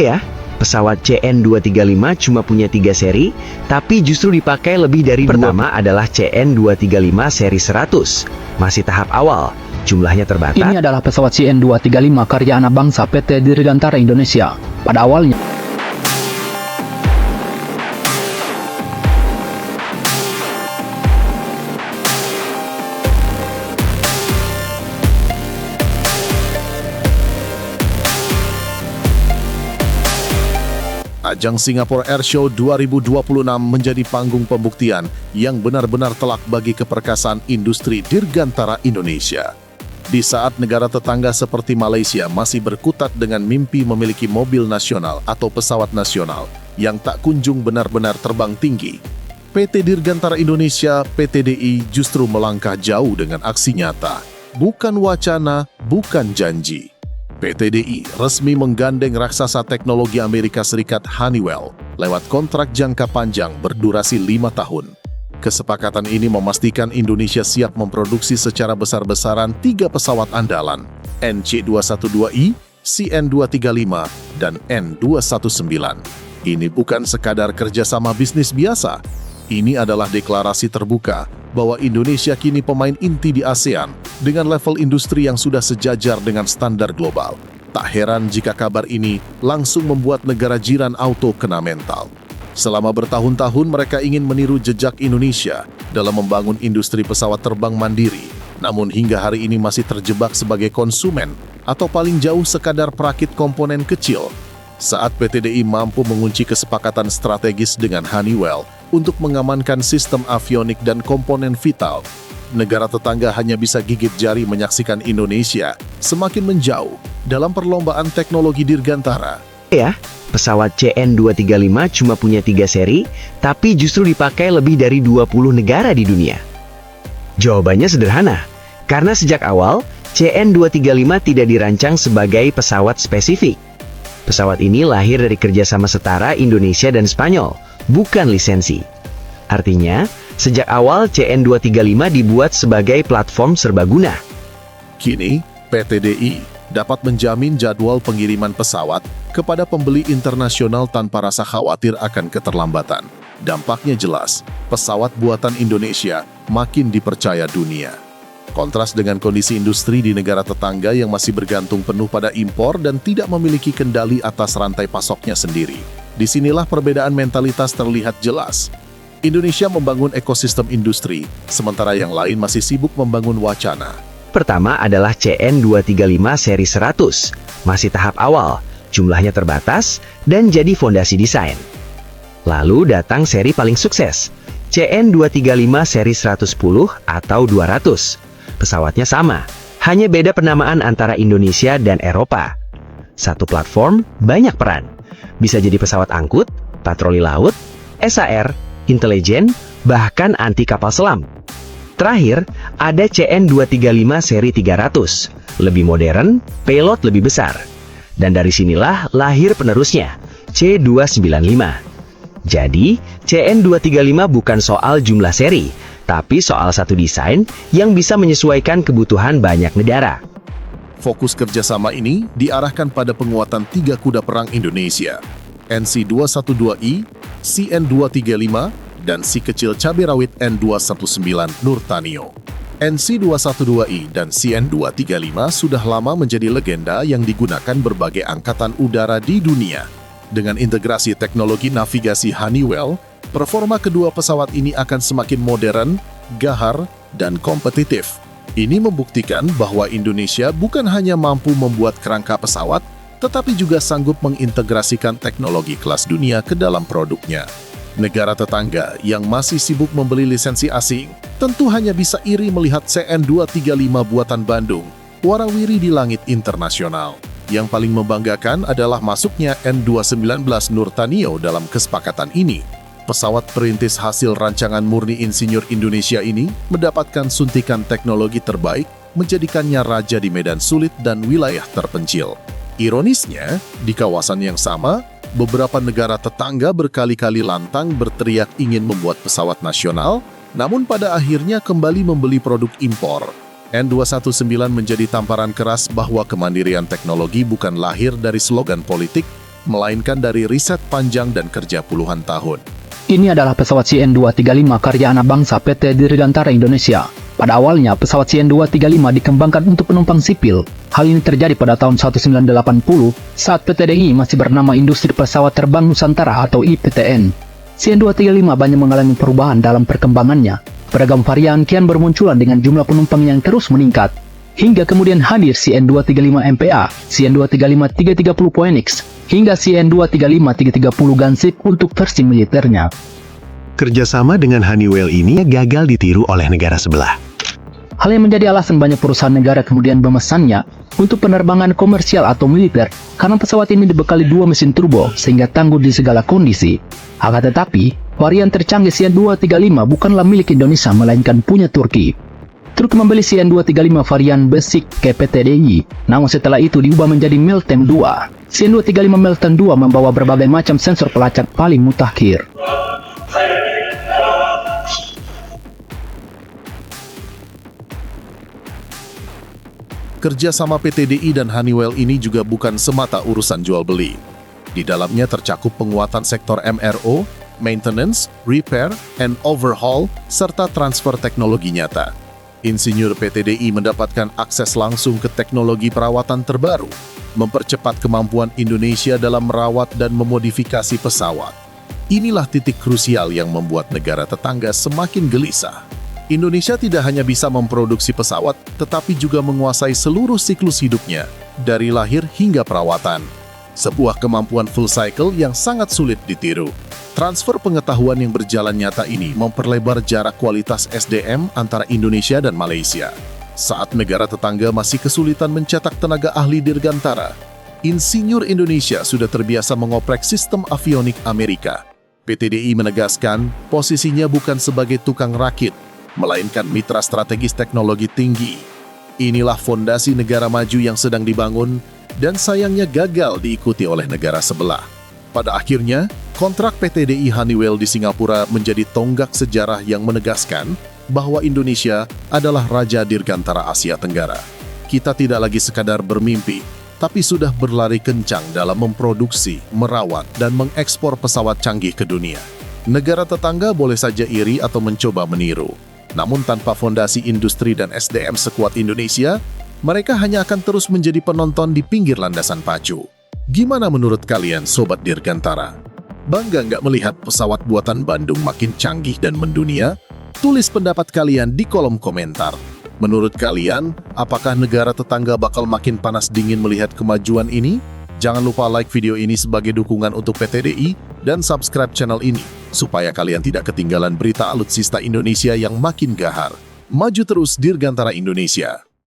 Ya, pesawat CN235 cuma punya 3 seri, tapi justru dipakai lebih dari pertama adalah CN235 seri 100. Masih tahap awal, jumlahnya terbatas. Ini adalah pesawat CN235 karya anak bangsa PT Dirgantara Indonesia. Pada awalnya, Ajang Singapore Airshow 2026 menjadi panggung pembuktian yang benar-benar telak bagi keperkasaan industri dirgantara Indonesia. Di saat negara tetangga seperti Malaysia masih berkutat dengan mimpi memiliki mobil nasional atau pesawat nasional yang tak kunjung benar-benar terbang tinggi, PT Dirgantara Indonesia (PTDI) justru melangkah jauh dengan aksi nyata. Bukan wacana, bukan janji. PTDI resmi menggandeng raksasa teknologi Amerika Serikat Honeywell lewat kontrak jangka panjang berdurasi 5 tahun. Kesepakatan ini memastikan Indonesia siap memproduksi secara besar-besaran 3 pesawat andalan, NC212I, CN235, dan N219. Ini bukan sekadar kerjasama bisnis biasa. Ini adalah deklarasi terbuka bahwa Indonesia kini pemain inti di ASEAN dengan level industri yang sudah sejajar dengan standar global. Tak heran jika kabar ini langsung membuat negara jiran auto kena mental. Selama bertahun-tahun mereka ingin meniru jejak Indonesia dalam membangun industri pesawat terbang mandiri, namun hingga hari ini masih terjebak sebagai konsumen atau paling jauh sekadar perakit komponen kecil. Saat PTDI mampu mengunci kesepakatan strategis dengan Honeywell untuk mengamankan sistem avionik dan komponen vital, negara tetangga hanya bisa gigit jari menyaksikan Indonesia semakin menjauh dalam perlombaan teknologi dirgantara. Ya, pesawat CN235 cuma punya 3 seri, tapi justru dipakai lebih dari 20 negara di dunia. Jawabannya sederhana, karena sejak awal CN235 tidak dirancang sebagai pesawat spesifik. Pesawat ini lahir dari kerjasama setara Indonesia dan Spanyol, bukan lisensi. Artinya, sejak awal CN235 dibuat sebagai platform serbaguna. Kini, PTDI dapat menjamin jadwal pengiriman pesawat kepada pembeli internasional tanpa rasa khawatir akan keterlambatan. Dampaknya jelas, pesawat buatan Indonesia makin dipercaya dunia. Kontras dengan kondisi industri di negara tetangga yang masih bergantung penuh pada impor dan tidak memiliki kendali atas rantai pasoknya sendiri. Disinilah perbedaan mentalitas terlihat jelas. Indonesia membangun ekosistem industri, sementara yang lain masih sibuk membangun wacana. Pertama adalah CN235 seri 100, masih tahap awal, jumlahnya terbatas, dan jadi fondasi desain. Lalu datang seri paling sukses, CN235 seri 110 atau 200. Pesawatnya sama, hanya beda penamaan antara Indonesia dan Eropa. Satu platform, banyak peran. Bisa jadi pesawat angkut, patroli laut, SAR, intelijen, bahkan anti kapal selam. Terakhir, ada CN235 seri 300, lebih modern, payload lebih besar. Dan dari sinilah lahir penerusnya, C295. Jadi, CN235 bukan soal jumlah seri, tapi soal satu desain yang bisa menyesuaikan kebutuhan banyak negara. Fokus kerjasama ini diarahkan pada penguatan 3 kuda perang Indonesia, NC212I, CN235, dan si kecil cabai rawit N219 Nurtanio. NC212I dan CN235 sudah lama menjadi legenda yang digunakan berbagai angkatan udara di dunia. Dengan integrasi teknologi navigasi Honeywell, performa kedua pesawat ini akan semakin modern, gahar, dan kompetitif. Ini membuktikan bahwa Indonesia bukan hanya mampu membuat kerangka pesawat, tetapi juga sanggup mengintegrasikan teknologi kelas dunia ke dalam produknya. Negara tetangga yang masih sibuk membeli lisensi asing, tentu hanya bisa iri melihat CN235 buatan Bandung, warawiri di langit internasional. Yang paling membanggakan adalah masuknya N219 Nurtanio dalam kesepakatan ini. Pesawat perintis hasil rancangan murni insinyur Indonesia ini mendapatkan suntikan teknologi terbaik, menjadikannya raja di medan sulit dan wilayah terpencil. Ironisnya, di kawasan yang sama, beberapa negara tetangga berkali-kali lantang berteriak ingin membuat pesawat nasional, namun pada akhirnya kembali membeli produk impor. N219 menjadi tamparan keras bahwa kemandirian teknologi bukan lahir dari slogan politik, melainkan dari riset panjang dan kerja puluhan tahun. Ini adalah pesawat CN-235 karya anak bangsa PT Dirgantara Indonesia. Pada awalnya, pesawat CN-235 dikembangkan untuk penumpang sipil. Hal ini terjadi pada tahun 1980 saat PT DI masih bernama Industri Pesawat Terbang Nusantara atau IPTN. CN-235 banyak mengalami perubahan dalam perkembangannya. Beragam varian kian bermunculan dengan jumlah penumpang yang terus meningkat. Hingga kemudian hadir CN-235 MPA, CN-235 330 Phoenix, hingga CN-235 330 Gansip untuk versi militernya. Kerjasama dengan Honeywell ini gagal ditiru oleh negara sebelah. Hal yang menjadi alasan banyak perusahaan negara kemudian memesannya untuk penerbangan komersial atau militer karena pesawat ini dibekali 2 mesin turbo sehingga tangguh di segala kondisi. Akan tetapi, varian tercanggih CN-235 bukanlah milik Indonesia melainkan punya Turki. Turki membeli CN-235 varian basic ke PT DI, namun setelah itu diubah menjadi Meltem 2. CN-235 Meltem 2 membawa berbagai macam sensor pelacak paling mutakhir. Kerjasama PT DI dan Honeywell ini juga bukan semata urusan jual beli. Di dalamnya tercakup penguatan sektor MRO, maintenance, repair, and overhaul, serta transfer teknologi nyata. Insinyur PT DI mendapatkan akses langsung ke teknologi perawatan terbaru, mempercepat kemampuan Indonesia dalam merawat dan memodifikasi pesawat. Inilah titik krusial yang membuat negara tetangga semakin gelisah. Indonesia tidak hanya bisa memproduksi pesawat, tetapi juga menguasai seluruh siklus hidupnya, dari lahir hingga perawatan. Sebuah kemampuan full cycle yang sangat sulit ditiru. Transfer pengetahuan yang berjalan nyata ini memperlebar jarak kualitas SDM antara Indonesia dan Malaysia. Saat negara tetangga masih kesulitan mencetak tenaga ahli dirgantara, insinyur Indonesia sudah terbiasa mengoprek sistem avionik Amerika. PT DI menegaskan posisinya bukan sebagai tukang rakit, melainkan mitra strategis teknologi tinggi. Inilah fondasi negara maju yang sedang dibangun dan sayangnya gagal diikuti oleh negara sebelah. Pada akhirnya, kontrak PT DI Honeywell di Singapura menjadi tonggak sejarah yang menegaskan bahwa Indonesia adalah Raja Dirgantara Asia Tenggara. Kita tidak lagi sekadar bermimpi, tapi sudah berlari kencang dalam memproduksi, merawat, dan mengekspor pesawat canggih ke dunia. Negara tetangga boleh saja iri atau mencoba meniru. Namun tanpa fondasi industri dan SDM sekuat Indonesia, mereka hanya akan terus menjadi penonton di pinggir landasan pacu. Gimana menurut kalian, Sobat Dirgantara? Bangga nggak melihat pesawat buatan Bandung makin canggih dan mendunia? Tulis pendapat kalian di kolom komentar. Menurut kalian, apakah negara tetangga bakal makin panas dingin melihat kemajuan ini? Jangan lupa like video ini sebagai dukungan untuk PT DI dan subscribe channel ini, supaya kalian tidak ketinggalan berita alutsista Indonesia yang makin gahar. Maju terus Dirgantara Indonesia!